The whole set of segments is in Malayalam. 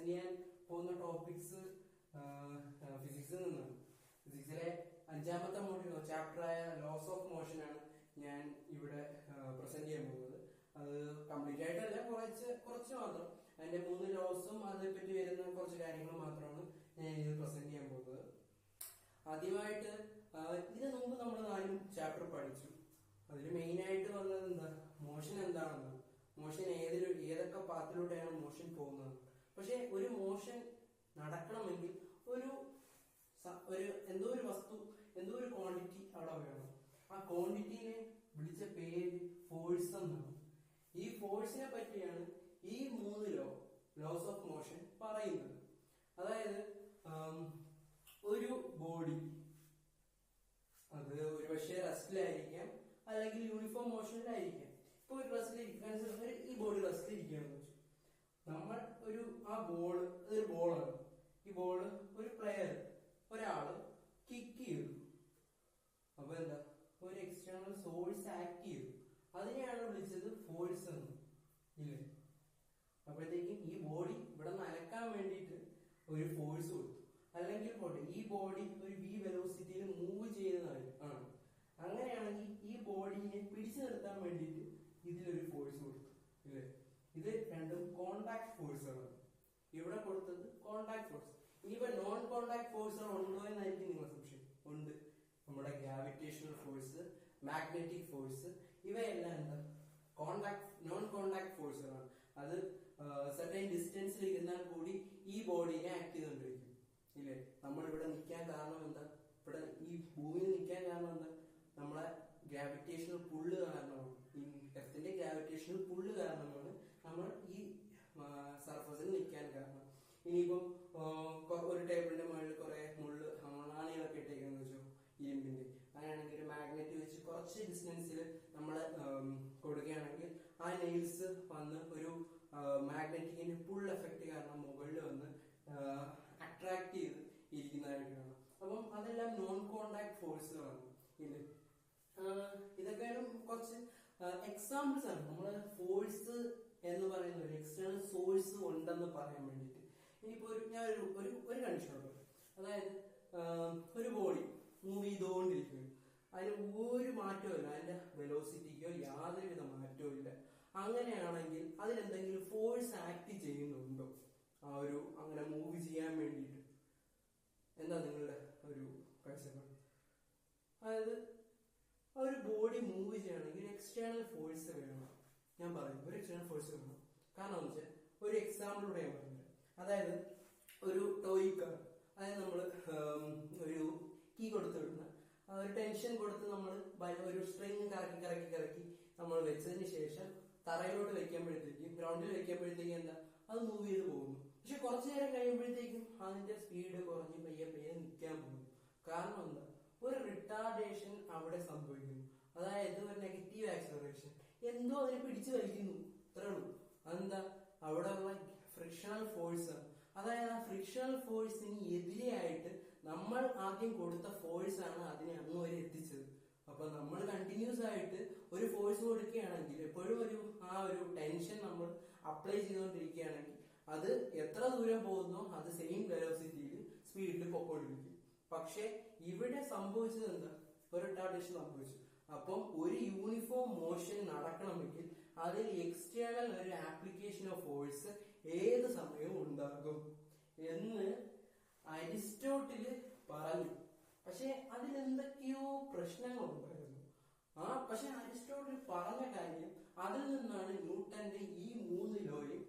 പ്രസന്റ് ചെയ്യാൻ പോകുന്ന ടോപ്പിക്സ് ഫിസിക്സിൽ നിന്നാണ്. ഫിസിക്സിലെ 5ാമത്തെ ചാപ്റ്ററായ ലോസ് ഓഫ് മോഷൻ ആണ് ഞാൻ ഇവിടെ പ്രസന്റ് ചെയ്യാൻ പോകുന്നത്. അത് കംപ്ലീറ്റ് ആയിട്ടല്ല, കുറച്ച് മാത്രം. അതിന്റെ 3 ലോസും അതേപ്പറ്റി വരുന്ന കുറച്ച് കാര്യങ്ങൾ മാത്രമാണ് ഞാൻ ഇത് പ്രസന്റ് ചെയ്യാൻ പോകുന്നത്. ആദ്യമായിട്ട് ഇതിനു മുമ്പ് നമ്മൾ 4 ചാപ്റ്റർ പഠിച്ചു. അതിൽ മെയിൻ ആയിട്ട് വന്നത് എന്താ, മോഷൻ എന്താണെന്ന്, മോഷൻ ഏതൊക്കെ പാത്തിലൂടെയാണ് മോഷൻ പോകുന്നത്. പക്ഷെ ഒരു മോഷൻ നടക്കണമെങ്കിൽ എന്തോ ഒരു വസ്തു, എന്തോ ഒരു ക്വാണ്ടിറ്റി അവിടെ വേണം. ആ ക്വാണ്ടിറ്റിനെ വിളിച്ച പേര് ഫോഴ്സ് എന്നാണ്. ഈ ഫോഴ്സിനെ പറ്റിയാണ് ഈ 3 ലോസ് ഓഫ് മോഷൻ പറയുന്നത്. അതായത് ഒരു ബോഡി അത് ഒരു പക്ഷേ റെസ്റ്റിലായിരിക്കാം, അല്ലെങ്കിൽ യൂണിഫോം മോഷനിലായിരിക്കാം. ഇപ്പൊ ഒരു റെസ്റ്റിലിരിക്കാൻ, ഈ ബോഡി റെസ്റ്റിലിരിക്കുകയാണെന്ന് വെച്ചു. നമ്മൾ ആ ബോള്, അതൊരു ബോളാണ്. ഈ ബോള് ഒരു പ്ലെയർ, ഒരാള് കിക്ക് ചെയ്തു. അപ്പൊ എന്താ, ഒരു എക്സ്റ്റേണൽ സോഴ്സ് ആക്ട് ചെയ്തു. അതിനെയാണ് വിളിച്ചത് ഫോഴ്സ് എന്ന്, ഇല്ലേ? അപ്പോഴത്തേക്കും ഈ ബോഡി ഇവിടെ നിന്ന് അനക്കാൻ വേണ്ടിയിട്ട് ഒരു ഫോഴ്സ് കൊടുത്തു. അല്ലെങ്കിൽ പോട്ടെ, ഈ ബോഡി ഒരു v വെലോസിറ്റിയിൽ മൂവ് ചെയ്യുന്നതാണ്. അങ്ങനെയാണെങ്കിൽ ഈ ബോഡിയെ പിടിച്ചു നിർത്താൻ വേണ്ടിയിട്ട് ഇതിലൊരു ഫോഴ്സ് കൊടുത്തു, ഇല്ലേ? ഇത് രണ്ടും കോണ്ടാക്ട് ഫോഴ്സുകളാണ്. ഇവിടെ കൊടുത്തത് കോണ്ടാക്ട് ഫോഴ്സ്. ഇനിയിപ്പോ നോൺ കോണ്ടാക്ട് ഫോഴ്സുകൾ ഉണ്ടോ എന്നായിരിക്കും നിങ്ങളെ സംശയം. ഉണ്ട്. നമ്മുടെ ഗ്രാവിറ്റേഷണൽ ഫോഴ്സ്, മാഗ്നറ്റിക് ഫോഴ്സ്, ഇവയെല്ലാം എന്താ, നോൺ കോണ്ടാക്ട് ഫോഴ്സുകളാണ്. അത് സർട്ടൻ ഡിസ്റ്റൻസിൽ ഇരുന്നാൽ കൂടി ഈ ബോഡിനെ ആക്ട് ചെയ്തുകൊണ്ടിരിക്കും, ഇല്ലേ? നമ്മൾ ഇവിടെ നിൽക്കാൻ കാരണം എന്താ, ഇവിടെ ഈ ഭൂമിയിൽ നിൽക്കാൻ കാരണം എന്താ, നമ്മളെ ഗ്രാവിറ്റേഷണൽ പുള്ള് കാരണമാണ്. ഈ എർത്തിന്റെ ഗ്രാവിറ്റേഷണൽ പുള്ള് കാരണമാണ് നമ്മൾ ഈ സർഫസിൽ നിൽക്കാൻ കാരണം. ഇനിയിപ്പം ഒരു ടേബിളിന്റെ മുകളിൽ കുറെ ആണികളൊക്കെ ഇട്ടേക്കെന്ന് വെച്ചോ, ഇരുമ്പിന്റെ. അങ്ങനെയാണെങ്കിൽ ഒരു മാഗ്നറ്റ് വെച്ച് കുറച്ച് ഡിസ്റ്റൻസിൽ നമ്മൾ കൊടുക്കുകയാണെങ്കിൽ ആ നെയിൽസ് വന്ന് ഒരു മാഗ്നറ്റിക്കിന്റെ പുൾ എഫക്ട് കാരണം മുകളിൽ വന്ന് അട്രാക്ട് ചെയ്ത് ഇരിക്കുന്നതായിട്ട് കാണാം. അപ്പം അതെല്ലാം നോൺ കോണ്ടാക്ട് ഫോഴ്സുകളാണ്, ഇല്ലേ? ഇതൊക്കെയാണ് കുറച്ച് എക്സാമ്പിൾസ് ആണ്. നമ്മള് ഫോഴ്സ് എന്ന് പറയുന്ന ഒരു എക്സ്റ്റേണൽ സോഴ്സ് ഉണ്ടെന്ന് പറയാൻ വേണ്ടിയിട്ട്. ഇനിയിപ്പോ ഞാൻ ഒരു കണ്ടീഷൻ ഉണ്ട്. അതായത് ഒരു ബോഡി മൂവ് ചെയ്തുകൊണ്ടിരിക്കുകയാണ്. അതിന് ഒരു മാറ്റവും ഇല്ല, അതിന്റെ വെലോസിറ്റിക്കോ യാതൊരുവിധ മാറ്റവും ഇല്ല. അങ്ങനെയാണെങ്കിൽ അതിലെന്തെങ്കിലും ഫോഴ്സ് ആക്ട് ചെയ്യുന്നുണ്ടോ അങ്ങനെ മൂവ് ചെയ്യാൻ വേണ്ടിയിട്ട്? എന്താ നിങ്ങളുടെ ഒരു കാഴ്ചപ്പാട്? അതായത് ഒരു ബോഡി മൂവ് ചെയ്യണമെങ്കിൽ എക്സ്റ്റേണൽ ഫോഴ്സ് വേണം. ഞാൻ പറയും, ഒരു എക്സ്റ്റേണൽ ഫോഴ്സ് വേണം. കാരണം എന്ന് വെച്ചാൽ ഒരു എക്സാമ്പിളൂടെ ഞാൻ പറഞ്ഞത്. അതായത് ഒരു ടോയ് കാർ, അതായത് നമ്മള് ഒരു കീ കൊടുത്തു വിടുന്ന ഒരു ടെൻഷൻ കൊടുത്ത് നമ്മൾ ഒരു സ്ട്രിങ് കറക്കി നമ്മൾ വെച്ചതിന് ശേഷം തറയിലോട്ട് വെക്കുമ്പോഴത്തേക്കും, ഗ്രൗണ്ടിൽ വെക്കുമ്പോഴത്തേക്കും എന്താ, അത് മൂവ് ചെയ്ത് പോകുന്നു. പക്ഷെ കുറച്ചു നേരം കഴിയുമ്പോഴത്തേക്കും അതിന്റെ സ്പീഡ് കുറഞ്ഞ് പയ്യെ നിൽക്കാൻ പോകുന്നു. കാരണം എന്താ, ഒരു റിട്ടാർഡേഷൻ അവിടെ സംഭവിക്കുന്നു. അതായത് ഒരു നെഗറ്റീവ് ആക്സലറേഷൻ, എന്തോ അതിനെ പിടിച്ചു വലിക്കുന്നു, ഇത്രേ ഉള്ളൂ. അതെന്താ, അവിടെ ഉള്ള ഫ്രിക്ഷണൽ ഫോഴ്സ്. അതായത് ആ ഫ്രിക്ഷണൽ ഫോഴ്സിന് എതിരെയായിട്ട് നമ്മൾ ആദ്യം കൊടുത്ത ഫോഴ്സ് ആണ് അതിനെ അങ്ങ് വരെ എത്തിച്ചത്. അപ്പൊ നമ്മൾ കണ്ടിന്യൂസ് ആയിട്ട് ഒരു ഫോഴ്സ് കൊടുക്കുകയാണെങ്കിൽ, എപ്പോഴും ഒരു ടെൻഷൻ നമ്മൾ അപ്ലൈ ചെയ്തുകൊണ്ടിരിക്കുകയാണെങ്കിൽ അത് എത്ര ദൂരം പോകുന്നോ അത് സെയിം വെലോസിറ്റിയിൽ സ്പീഡിൽ പൊക്കോണ്ടിരിക്കും. പക്ഷെ ഇവിടെ സംഭവിച്ചത് എന്താ, ഒരു റിട്ടാർഡേഷൻ സംഭവിച്ചു. അപ്പം ഒരു യൂണിഫോം മോഷൻ നടക്കണമെങ്കിൽ അതിൽ എക്സ്റ്റേണൽ ഒരു ആപ്ലിക്കേഷൻ ഓഫ് ഫോഴ്സ് ഏത് സമയവും ഉണ്ടാകും എന്ന് അരിസ്റ്റോട്ടില് പറഞ്ഞു. പക്ഷെ അതിലെന്തൊക്കെയോ പ്രശ്നങ്ങൾ ഉണ്ടായിരുന്നു. പക്ഷെ അരിസ്റ്റോട്ടിൽ പറഞ്ഞ കാര്യം, അതിൽ നിന്നാണ് ന്യൂട്ടന്റെ ഈ 3 ലോയും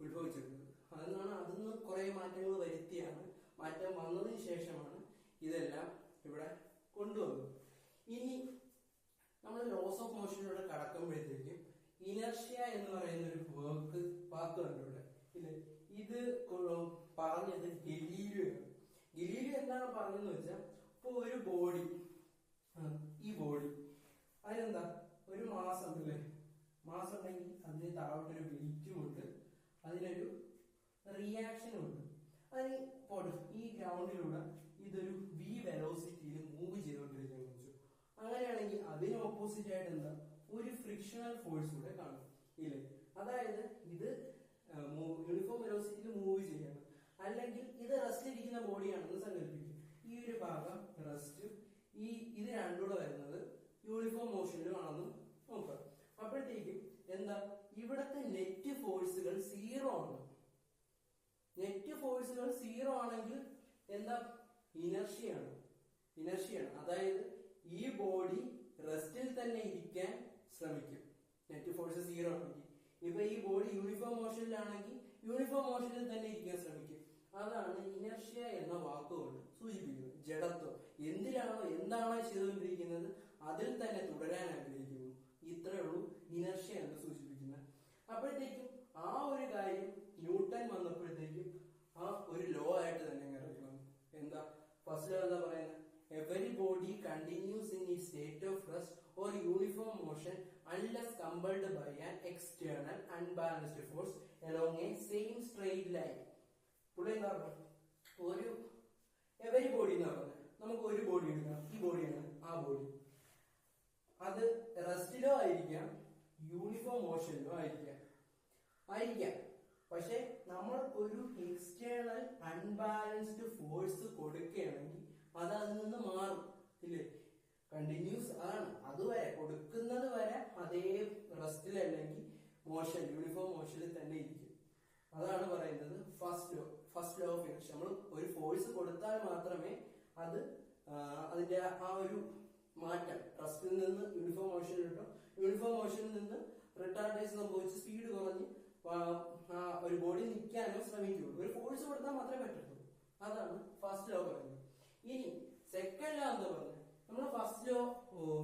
ഉത്ഭവിച്ചിരുന്നത്. അതിൽ നിന്ന് കുറെ മാറ്റങ്ങൾ വരുത്തിയാണ്, മാറ്റം വന്നതിന് ശേഷമാണ് ഇതെല്ലാം ഇവിടെ കൊണ്ടുവന്നത്. ഇനി നമ്മൾ ലോസ് ഓഫ് മോഷനിലൂടെ കടക്കുമ്പോഴത്തേക്കും ഇനർഷ്യ എന്ന് പറയുന്ന ഒരു വാക്ക് കണ്ടിവിടെ, ഇല്ലേ? ഇത് പറഞ്ഞത് ഗലീലിയോ ആണ്. ഗലീലിയോ എന്താണ് പറഞ്ഞതെന്ന് വെച്ചാൽ, ഇപ്പൊ ഒരു ബോഡി, ഈ ബോഡി അതിനെന്താ ഒരു മാസം ഉണ്ടല്ലേ, മാസം ഉണ്ടെങ്കിൽ അതിന് താഴോട്ടൊരു വെയിറ്റും ഉണ്ട്, അതിനൊരു റിയാക്ഷനും ഉണ്ട്. അതിന് പോട്ടെ, ഈ ഗ്രൗണ്ടിലൂടെ ഇതൊരു v വെലോസിറ്റിയിൽ മൂവ് ചെയ്തുകൊണ്ടിരിക്കുന്നു വെച്ചു. അങ്ങനെയാണെങ്കിൽ അതിന് ഓപ്പോസിറ്റ് ആയിട്ട് എന്താ, ഒരു ഫ്രിക്ഷണൽ ഫോഴ്സ് കൂടെ കാണും, ഇല്ലേ? അതായത് ഇത് യൂണിഫോം വെലോസിറ്റിയിൽ മൂവ് ചെയ്യണം. അല്ലെങ്കിൽ ഇത് റെസ്റ്റിലിരിക്കുന്ന ബോഡിയാണെന്ന് സങ്കല്പിക്കും. ഈ ഒരു ഭാഗം റെസ്റ്റ്, ഇത് രണ്ടുകൂടെ വരുന്നത് യൂണിഫോം മോഷനിലും ആണെന്ന് നോക്കാം. അപ്പോഴത്തേക്കും എന്താ, ഇവിടത്തെ നെറ്റ് ഫോഴ്സുകൾ 0 ആണ്. നെറ്റ് ഫോഴ്സുകൾ 0 ആണെങ്കിൽ എന്താ, ഇനർഷ്യയാണ്. അതായത് ഈ ബോഡി റെസ്റ്റിൽ തന്നെ ഇരിക്കാൻ ശ്രമിക്കും. നെറ്റ് ഫോഴ്സ് 0 ആണെങ്കിൽ. ഇപ്പൊ ഈ ബോഡി യൂണിഫോം മോഷനിലാണെങ്കിൽ യൂണിഫോം മോഷനിൽ തന്നെ ഇരിക്കാൻ ശ്രമിക്കും. അതാണ് ഇനർഷ്യ എന്ന വാക്കുകൊണ്ട് സൂചിപ്പിക്കുന്നത്. ജഡത്വം, എന്താണോ ചെയ്തുകൊണ്ടിരിക്കുന്നത് അതിൽ തന്നെ തുടരാൻ ആഗ്രഹിക്കുന്നു. ഇത്രയേ ഉള്ളൂ ഇനർഷ്യ എന്ന് സൂചിപ്പിക്കുന്നത്. അപ്പോഴത്തേക്കും ആ ഒരു കാര്യം ന്യൂട്ടൺ വന്നപ്പോഴത്തേക്കും ആ ഒരു ലോ ആയിട്ട് തന്നെ ഇറങ്ങുന്നു. എന്താ, ഫസ്റ്റ് ലോ എന്താ പറയുന്നത്? Every body continues in its state of rest or uniform motion unless compelled by an external unbalanced force along a same straight line. പുള്ളി എന്താ പറഞ്ഞത്? ഒരു എവരി ബോഡി എന്ന് പറഞ്ഞത്, നമുക്ക് ഒരു ബോഡി എടുക്കാം. ഈ ബോഡിയാണ് ആ ബോഡി. അത് റെസ്റ്റിലോ ആയിരിക്കാം യൂണിഫോം മോഷനിലോ ആയിരിക്കാം. പക്ഷെ നമ്മൾ ഒരു എക്സ്റ്റേണൽ അൺബാലൻസ്ഡ് ഫോഴ്സ് കൊടുക്കുകയാണെങ്കിൽ അത് അതിൽ നിന്ന് മാറും. ഇല്ലേ? കണ്ടിന്യൂസ് ആണ്. അതുവരെ കൊടുക്കുന്നത് വരെ അതേ റെസ്റ്റിൽ അല്ലെങ്കിൽ യൂണിഫോം മോഷനിൽ തന്നെ ഇരിക്കും. അതാണ് പറയുന്നത് ഫസ്റ്റ് ലോ ഓഫ് ഇനർഷ്യ. നമ്മൾ ഒരു ഫോഴ്സ് കൊടുത്താൽ മാത്രമേ അത് അതിന്റെ ആ ഒരു മാറ്റം റെസ്റ്റിൽ നിന്ന് യൂണിഫോം മോഷനിലിട്ടോ, യൂണിഫോം മോഷനിൽ നിന്ന് റിട്ടാർഡേഷൻ സംഭവിച്ച് സ്പീഡ് കുറഞ്ഞ് ഒരു ബോഡി നിൽക്കാനോ ശ്രമിക്കുള്ളൂ. ഒരു ഫോഴ്സ് കൊടുത്താൽ മാത്രമേ പറ്റത്തുള്ളൂ. അതാണ് ഫസ്റ്റ് ലോ പറയുന്നത്. ഇനി സെക്കൻഡ് ലോ എന്താ പറഞ്ഞത്? നമ്മൾ ഫസ്റ്റ് ലോ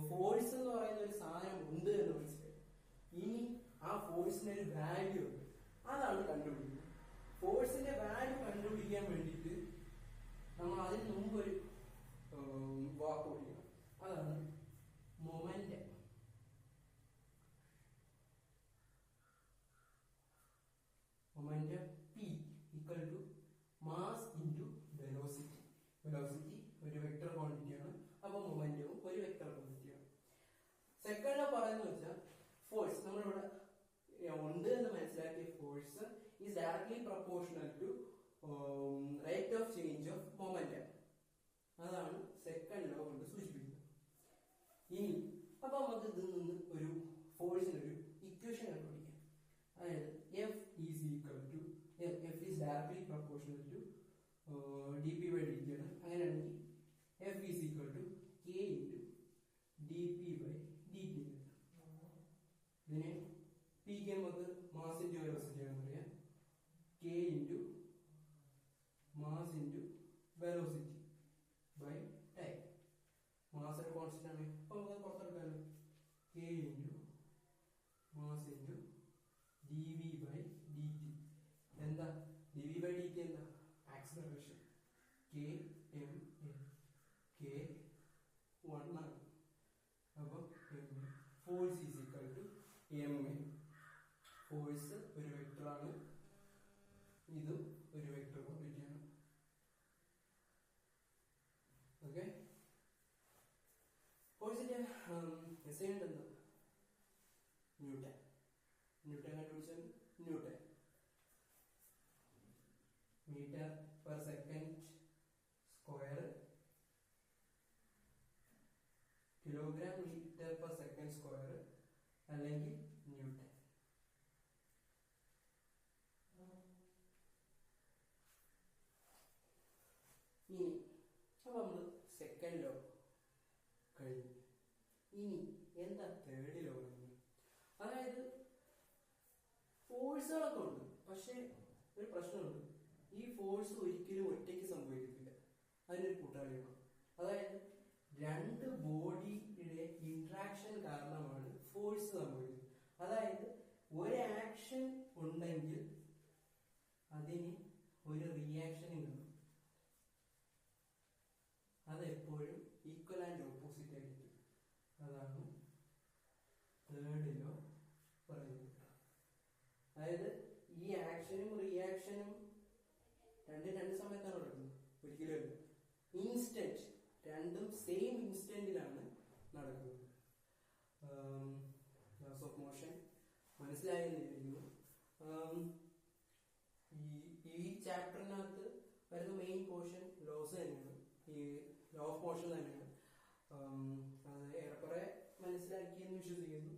ഫോഴ്സ് എന്ന് പറയുന്ന ഒരു സാധനം ഉണ്ട് എന്ന് മനസ്സിലായി. ഇനി ആ ഫോഴ്സിന് ഒരു വാല്യൂ ഉണ്ട്. അതാണ് കണ്ടുപിടിക്കുന്നത്. ഫോഴ്സിന്റെ വാല്യൂ കണ്ടുപിടിക്കാൻ വേണ്ടിയിട്ട് നമ്മൾ അതിന് മുമ്പ് ഒരു വാക്ക് പഠിക്കണം. അതാണ് momentum. Momentum P equal to mass into velocity. Velocity ഒരു വെക്ടർ ക്വാണ്ടിറ്റി ആണ്. അപ്പൊ മൊമെന്റവും ഒരു വെക്ടർ ക്വാണ്ടിറ്റി ആണ്. സെക്കൻഡ് ലോ പറയുന്നത് വെച്ചാൽ ഫോഴ്സ് നമ്മളിവിടെ ഉണ്ട് എന്ന് മനസ്സിലാക്കിയ force is directly proportional to rate of change of momentum. അതാണ് സെക്കൻഡ് ലോ കൊണ്ട് സൂചിപ്പിക്കുന്നത്. ഇനി അപ്പൊ നമുക്ക് ഇതിൽ നിന്ന് ഒരു ഫോഴ്സിനൊരു ഇക്വേഷൻ കണ്ടുപിടിക്കാം. അതായത് F is equal to F is directly proportional to dp by dt ആണ്. അങ്ങനെയാണെങ്കിൽ F is equal to K into dp by dt. ഇതിനെ P ക്ക് നമുക്ക് മാസ് ഇൻറ്റു വെലോസിറ്റി ആണെന്ന് അറിയാം. K into mass into velocity by time. Mass ഒരു കോൺസ്റ്റന്റ് ആണ്. അപ്പൊ നമുക്ക് പുറത്തെടുക്കാമല്ലോ. K into mass into dv by dt. എന്താ dv by dt? എന്താ? ആക്സിലറേഷൻ. K1 ആണ്. അപ്പൊ force is equal to ma. Force ഒരു വെക്ടർ ആണ്, ഇതും ഒരു വെക്ടർ ക്വാണ്ടിറ്റി ആണ്. ഓക്കെ, ഫോഴ്സിന്റെ എസൈൻമെന്റ് എന്താ? ന്യൂട്ടൺ കണ്ടുപിടിച്ചത് Newton. Metre per second square, kilogram metre per second square അല്ലെങ്കിൽ ന്യൂട്ടൺ. ഇനി അപ്പൊ നമ്മള് സെക്കൻഡ് ലോ കഴിഞ്ഞു. ഇനി എന്താ തേർഡ് ലോ? അതായത് ഫോഴ്സുകളൊക്കെ ഉണ്ട്, പക്ഷെ ഒരു പ്രശ്നമുണ്ട്. ഈ ഫോഴ്സ് ഒരിക്കലും ഒറ്റയ്ക്ക് സംഭവിക്കത്തില്ല, അതിനൊരു കൂട്ടാളി വേണം. അതായത് രണ്ട് ബോഡിയുടെ ഇന്ററാക്ഷൻ കാരണമാണ് ഫോഴ്സ് സംഭവിക്കുന്നത്. അതായത് ഒരു ആക്ഷൻ ഉണ്ടെങ്കിൽ അതിന് ഒരു റിയാക്ഷൻ കാണും. അതെപ്പോഴും ഈക്വൽ ആൻഡ് ഓപ്പോസിറ്റ് ആയിരിക്കും. അതാണ് തേർഡ് ലോ പറയുന്നത്. അതായത് ഈ ആക്ഷനും റിയാക്ഷനും രണ്ട് സമയത്താണ് നടക്കുന്നത്, ഒരിക്കലും ഇൻസ്റ്റന്റ്, രണ്ടും സെയിം ഇൻസ്റ്റന്റിലാണ് നടക്കുന്നത്. ലോസ് ഓഫ് മോഷൻ മനസ്സിലായെന്ന് വിചാരിക്കുന്നു. ഈ ചാപ്റ്ററിനകത്ത് വരുന്ന മെയിൻ പോർഷൻ ലോസ് തന്നെയാണ്, ഈ ലോ ഓഫ് മോഷൻ തന്നെയാണ്. അത് ഏറെക്കുറെ മനസ്സിലാക്കിയെന്ന് വിശ്വസിക്കുന്നു.